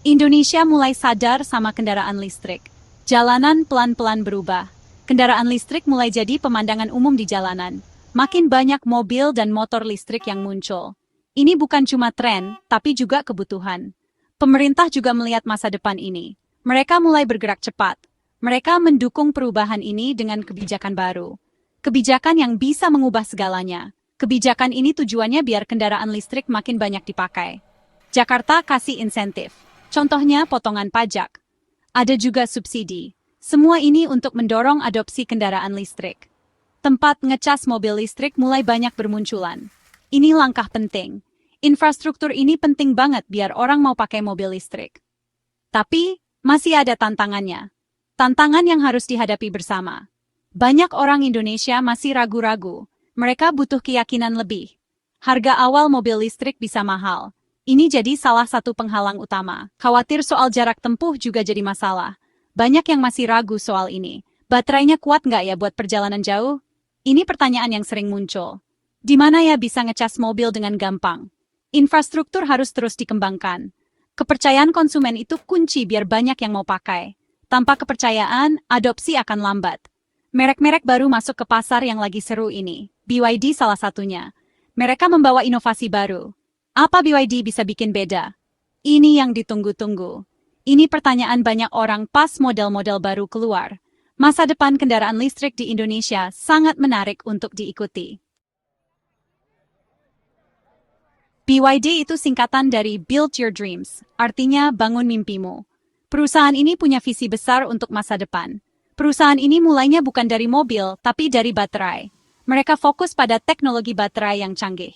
Indonesia mulai sadar sama kendaraan listrik. Jalanan pelan-pelan berubah. Kendaraan listrik mulai jadi pemandangan umum di jalanan. Makin banyak mobil dan motor listrik yang muncul. Ini bukan cuma tren, tapi juga kebutuhan. Pemerintah juga melihat masa depan ini. Mereka mulai bergerak cepat. Mereka mendukung perubahan ini dengan kebijakan baru. Kebijakan yang bisa mengubah segalanya. Kebijakan ini tujuannya biar kendaraan listrik makin banyak dipakai. Jakarta kasih insentif. Contohnya potongan pajak. Ada juga subsidi. Semua ini untuk mendorong adopsi kendaraan listrik. Tempat ngecas mobil listrik mulai banyak bermunculan. Ini langkah penting. Infrastruktur ini penting banget biar orang mau pakai mobil listrik. Tapi, masih ada tantangannya. Tantangan yang harus dihadapi bersama. Banyak orang Indonesia masih ragu-ragu. Mereka butuh keyakinan lebih. Harga awal mobil listrik bisa mahal. Ini jadi salah satu penghalang utama. Khawatir soal jarak tempuh juga jadi masalah. Banyak yang masih ragu soal ini. Baterainya kuat nggak ya buat perjalanan jauh? Ini pertanyaan yang sering muncul. Di mana ya bisa ngecas mobil dengan gampang? Infrastruktur harus terus dikembangkan. Kepercayaan konsumen itu kunci biar banyak yang mau pakai. Tanpa kepercayaan, adopsi akan lambat. Merek-merek baru masuk ke pasar yang lagi seru ini. BYD salah satunya. Mereka membawa inovasi baru. Apa BYD bisa bikin beda? Ini yang ditunggu-tunggu. Ini pertanyaan banyak orang pas model-model baru keluar. Masa depan kendaraan listrik di Indonesia sangat menarik untuk diikuti. BYD itu singkatan dari Build Your Dreams, artinya bangun mimpimu. Perusahaan ini punya visi besar untuk masa depan. Perusahaan ini mulainya bukan dari mobil, tapi dari baterai. Mereka fokus pada teknologi baterai yang canggih.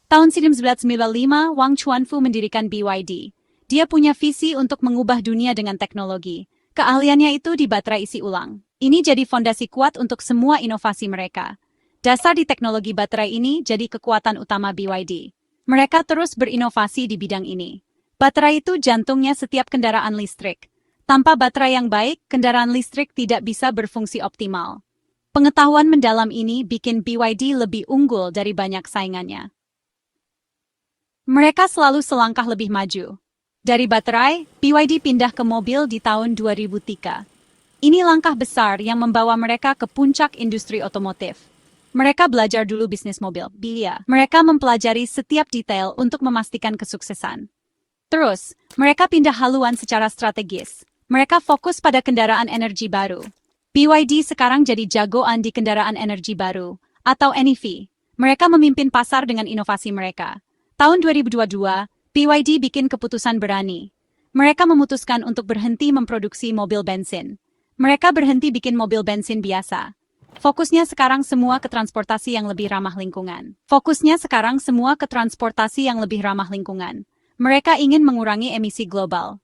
Tahun 1995, Wang Chuanfu mendirikan BYD. Dia punya visi untuk mengubah dunia dengan teknologi. Keahliannya itu di baterai isi ulang. Ini jadi fondasi kuat untuk semua inovasi mereka. Dasar di teknologi baterai ini jadi kekuatan utama BYD. Mereka terus berinovasi di bidang ini. Baterai itu jantungnya setiap kendaraan listrik. Tanpa baterai yang baik, kendaraan listrik tidak bisa berfungsi optimal. Pengetahuan mendalam ini bikin BYD lebih unggul dari banyak saingannya. Mereka selalu selangkah lebih maju. Dari baterai, BYD pindah ke mobil di tahun 2003. Ini langkah besar yang membawa mereka ke puncak industri otomotif. Mereka belajar dulu bisnis mobil. Mereka mempelajari setiap detail untuk memastikan kesuksesan. Terus, mereka pindah haluan secara strategis. Mereka fokus pada kendaraan energi baru. BYD sekarang jadi jagoan di kendaraan energi baru, atau NEV. Mereka memimpin pasar dengan inovasi mereka. Tahun 2022, BYD bikin keputusan berani. Mereka memutuskan untuk berhenti memproduksi mobil bensin. Mereka berhenti bikin mobil bensin biasa. Fokusnya sekarang semua ke transportasi yang lebih ramah lingkungan. Mereka ingin mengurangi emisi global.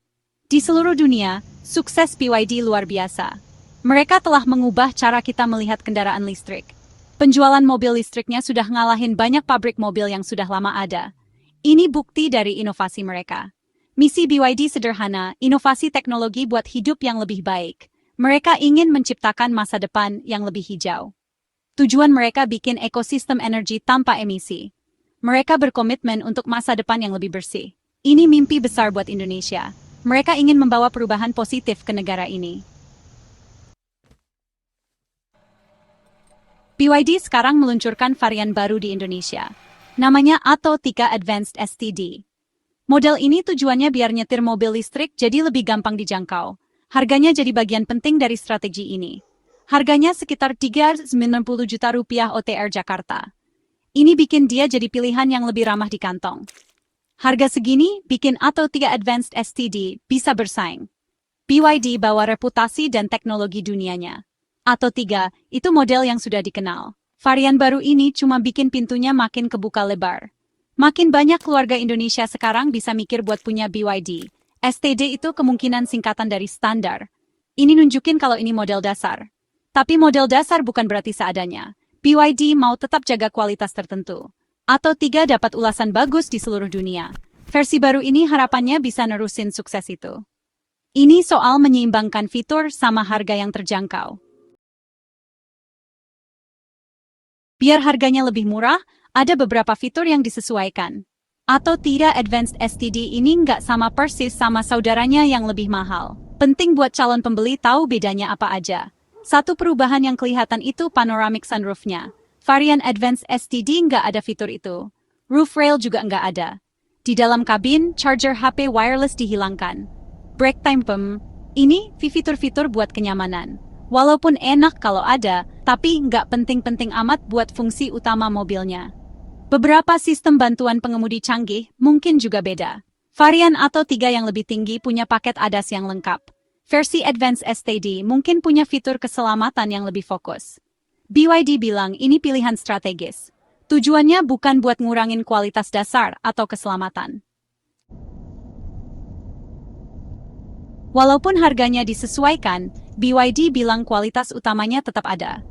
Di seluruh dunia, sukses BYD luar biasa. Mereka telah mengubah cara kita melihat kendaraan listrik. Penjualan mobil listriknya sudah ngalahin banyak pabrik mobil yang sudah lama ada. Ini bukti dari inovasi mereka. Misi BYD sederhana, inovasi teknologi buat hidup yang lebih baik. Mereka ingin menciptakan masa depan yang lebih hijau. Tujuan mereka bikin ekosistem energi tanpa emisi. Mereka berkomitmen untuk masa depan yang lebih bersih. Ini mimpi besar buat Indonesia. Mereka ingin membawa perubahan positif ke negara ini. BYD sekarang meluncurkan varian baru di Indonesia. Namanya Atto 3 Advanced STD. Model ini tujuannya biar nyetir mobil listrik jadi lebih gampang dijangkau. Harganya jadi bagian penting dari strategi ini. Harganya sekitar 390 juta rupiah OTR Jakarta. Ini bikin dia jadi pilihan yang lebih ramah di kantong. Harga segini bikin Atto 3 Advanced STD bisa bersaing. BYD bawa reputasi dan teknologi dunianya. Atto 3 itu model yang sudah dikenal. Varian baru ini cuma bikin pintunya makin kebuka lebar. Makin banyak keluarga Indonesia sekarang bisa mikir buat punya BYD. STD itu kemungkinan singkatan dari standar. Ini nunjukin kalau ini model dasar. Tapi model dasar bukan berarti seadanya. BYD mau tetap jaga kualitas tertentu. Atto 3 dapat ulasan bagus di seluruh dunia. Versi baru ini harapannya bisa nerusin sukses itu. Ini soal menyeimbangkan fitur sama harga yang terjangkau. Biar harganya lebih murah, ada beberapa fitur yang disesuaikan. Atau tidak, Advanced STD ini nggak sama persis sama saudaranya yang lebih mahal. Penting buat calon pembeli tahu bedanya apa aja. Satu perubahan yang kelihatan itu panoramic sunroofnya. Varian Advanced STD nggak ada fitur itu. Roof rail juga nggak ada. Di dalam kabin, charger HP wireless dihilangkan. Brake time ini fitur-fitur buat kenyamanan. Walaupun enak kalau ada, tapi nggak penting-penting amat buat fungsi utama mobilnya. Beberapa sistem bantuan pengemudi canggih mungkin juga beda. Varian Atto 3 yang lebih tinggi punya paket ADAS yang lengkap. Versi Advanced STD mungkin punya fitur keselamatan yang lebih fokus. BYD bilang ini pilihan strategis. Tujuannya bukan buat ngurangin kualitas dasar atau keselamatan. Walaupun harganya disesuaikan, BYD bilang kualitas utamanya tetap ada.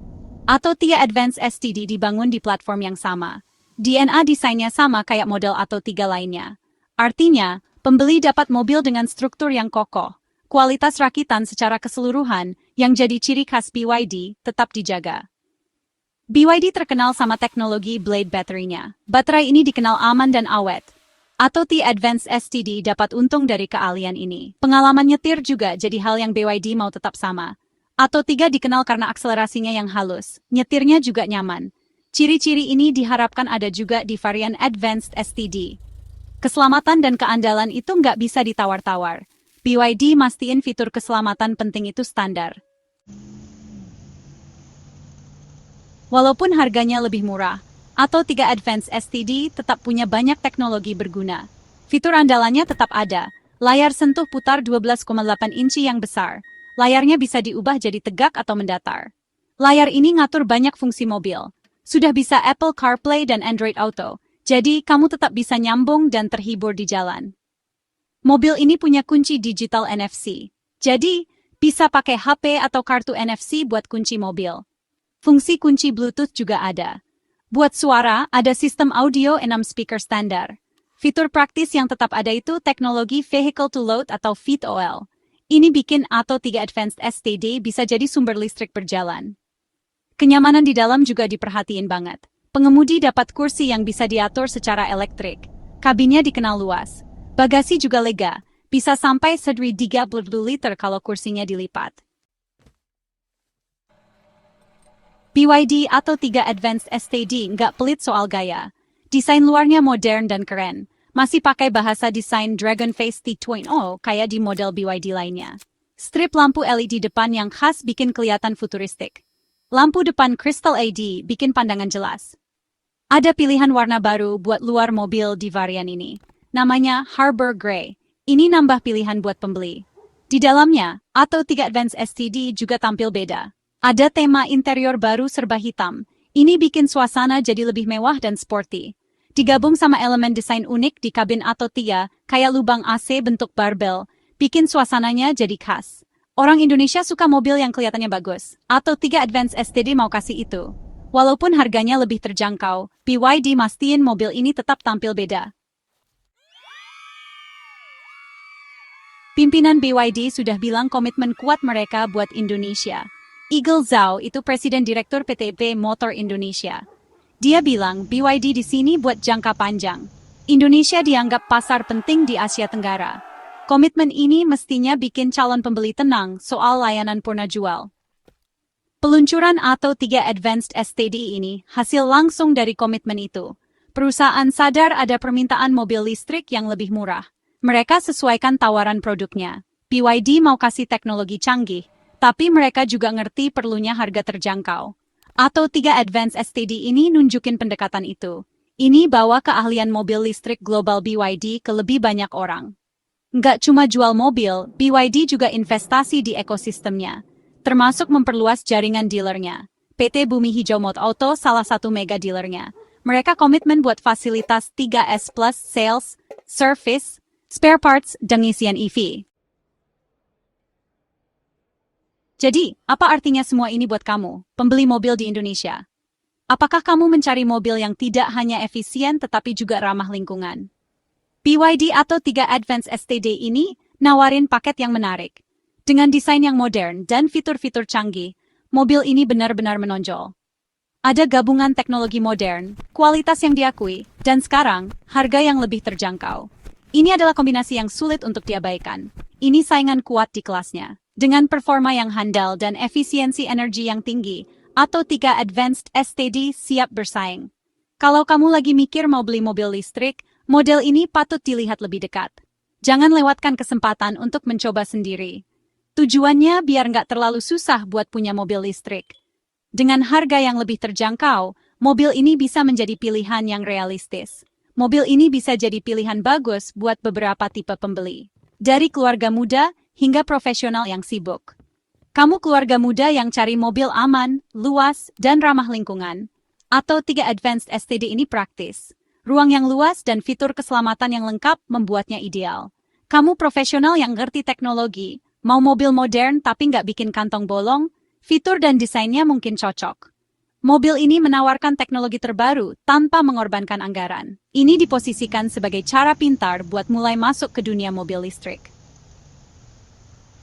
Atto 3 Advanced STD dibangun di platform yang sama. DNA desainnya sama kayak model Atto 3 lainnya. Artinya, pembeli dapat mobil dengan struktur yang kokoh. Kualitas rakitan secara keseluruhan yang jadi ciri khas BYD tetap dijaga. BYD terkenal sama teknologi blade battery-nya. Baterai ini dikenal aman dan awet. Atto 3 Advanced STD dapat untung dari keahlian ini. Pengalaman nyetir juga jadi hal yang BYD mau tetap sama. Atto 3 dikenal karena akselerasinya yang halus. Nyetirnya juga nyaman. Ciri-ciri ini diharapkan ada juga di varian Advanced STD. Keselamatan dan keandalan itu nggak bisa ditawar-tawar. BYD mastiin fitur keselamatan penting itu standar. Walaupun harganya lebih murah, Atto 3 Advanced STD tetap punya banyak teknologi berguna. Fitur andalannya tetap ada. Layar sentuh putar 12,8 inci yang besar. Layarnya bisa diubah jadi tegak atau mendatar. Layar ini ngatur banyak fungsi mobil. Sudah bisa Apple CarPlay dan Android Auto. Jadi, kamu tetap bisa nyambung dan terhibur di jalan. Mobil ini punya kunci digital NFC. Jadi, bisa pakai HP atau kartu NFC buat kunci mobil. Fungsi kunci Bluetooth juga ada. Buat suara, ada sistem audio 6 speaker standar. Fitur praktis yang tetap ada itu teknologi Vehicle to Load atau VTOL. Ini bikin Atto 3 Advanced STD bisa jadi sumber listrik berjalan. Kenyamanan di dalam juga diperhatiin banget. Pengemudi dapat kursi yang bisa diatur secara elektrik. Kabinnya dikenal luas. Bagasi juga lega, bisa sampai 130 liter kalau kursinya dilipat. BYD Atto 3 Advanced STD nggak pelit soal gaya. Desain luarnya modern dan keren. Masih pakai bahasa desain Dragon Face T2.0 kayak di model BYD lainnya. Strip lampu LED depan yang khas bikin kelihatan futuristik. Lampu depan Crystal LED bikin pandangan jelas. Ada pilihan warna baru buat luar mobil di varian ini. Namanya Harbor Grey. Ini nambah pilihan buat pembeli. Di dalamnya, Atto 3 Advanced STD juga tampil beda. Ada tema interior baru serba hitam. Ini bikin suasana jadi lebih mewah dan sporty. Digabung sama elemen desain unik di kabin Atto 3, kayak lubang AC bentuk barbel, bikin suasananya jadi khas. Orang Indonesia suka mobil yang kelihatannya bagus. Atto 3 Advanced STD mau kasih itu. Walaupun harganya lebih terjangkau, BYD mastiin mobil ini tetap tampil beda. Pimpinan BYD sudah bilang komitmen kuat mereka buat Indonesia. Eagle Zhao itu Presiden Direktur PT Motor Indonesia. Dia bilang BYD di sini buat jangka panjang. Indonesia dianggap pasar penting di Asia Tenggara. Komitmen ini mestinya bikin calon pembeli tenang soal layanan purna jual. Peluncuran Atto 3 Advanced STD ini hasil langsung dari komitmen itu. Perusahaan sadar ada permintaan mobil listrik yang lebih murah. Mereka sesuaikan tawaran produknya. BYD mau kasih teknologi canggih, tapi mereka juga ngerti perlunya harga terjangkau. Atto 3 Advanced STD ini nunjukin pendekatan itu. Ini bawa keahlian mobil listrik global BYD ke lebih banyak orang. Nggak cuma jual mobil, BYD juga investasi di ekosistemnya, termasuk memperluas jaringan dealernya. PT Bumi Hijau Motor Auto salah satu mega dealernya. Mereka komitmen buat fasilitas 3S Plus Sales, Service, Spare Parts, dan isian EV. Jadi, apa artinya semua ini buat kamu, pembeli mobil di Indonesia? Apakah kamu mencari mobil yang tidak hanya efisien tetapi juga ramah lingkungan? BYD Atto 3 Advanced STD ini nawarin paket yang menarik. Dengan desain yang modern dan fitur-fitur canggih, mobil ini benar-benar menonjol. Ada gabungan teknologi modern, kualitas yang diakui, dan sekarang, harga yang lebih terjangkau. Ini adalah kombinasi yang sulit untuk diabaikan. Ini saingan kuat di kelasnya. Dengan performa yang handal dan efisiensi energi yang tinggi, ATO3 Advanced STD siap bersaing. Kalau kamu lagi mikir mau beli mobil listrik, model ini patut dilihat lebih dekat. Jangan lewatkan kesempatan untuk mencoba sendiri. Tujuannya biar nggak terlalu susah buat punya mobil listrik. Dengan harga yang lebih terjangkau, mobil ini bisa menjadi pilihan yang realistis. Mobil ini bisa jadi pilihan bagus buat beberapa tipe pembeli. Dari keluarga muda hingga profesional yang sibuk. Kamu keluarga muda yang cari mobil aman, luas, dan ramah lingkungan. ATO3 Advanced STD ini praktis. Ruang yang luas dan fitur keselamatan yang lengkap membuatnya ideal. Kamu profesional yang ngerti teknologi, mau mobil modern tapi nggak bikin kantong bolong, fitur dan desainnya mungkin cocok. Mobil ini menawarkan teknologi terbaru tanpa mengorbankan anggaran. Ini diposisikan sebagai cara pintar buat mulai masuk ke dunia mobil listrik.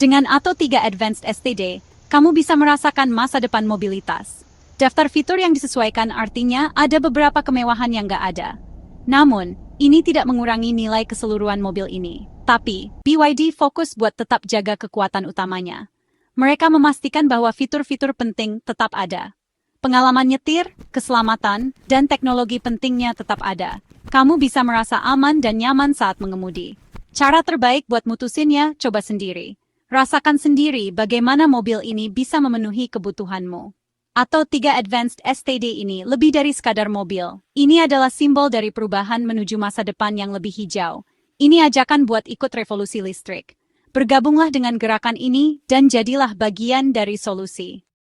Dengan ATO3 Advanced STD, kamu bisa merasakan masa depan mobilitas. Daftar fitur yang disesuaikan artinya ada beberapa kemewahan yang nggak ada. Namun, ini tidak mengurangi nilai keseluruhan mobil ini. Tapi, BYD fokus buat tetap jaga kekuatan utamanya. Mereka memastikan bahwa fitur-fitur penting tetap ada. Pengalaman nyetir, keselamatan, dan teknologi pentingnya tetap ada. Kamu bisa merasa aman dan nyaman saat mengemudi. Cara terbaik buat mutusinnya, coba sendiri. Rasakan sendiri bagaimana mobil ini bisa memenuhi kebutuhanmu. ATO3 Advanced STD ini lebih dari sekadar mobil. Ini adalah simbol dari perubahan menuju masa depan yang lebih hijau. Ini ajakan buat ikut revolusi listrik. Bergabunglah dengan gerakan ini dan jadilah bagian dari solusi.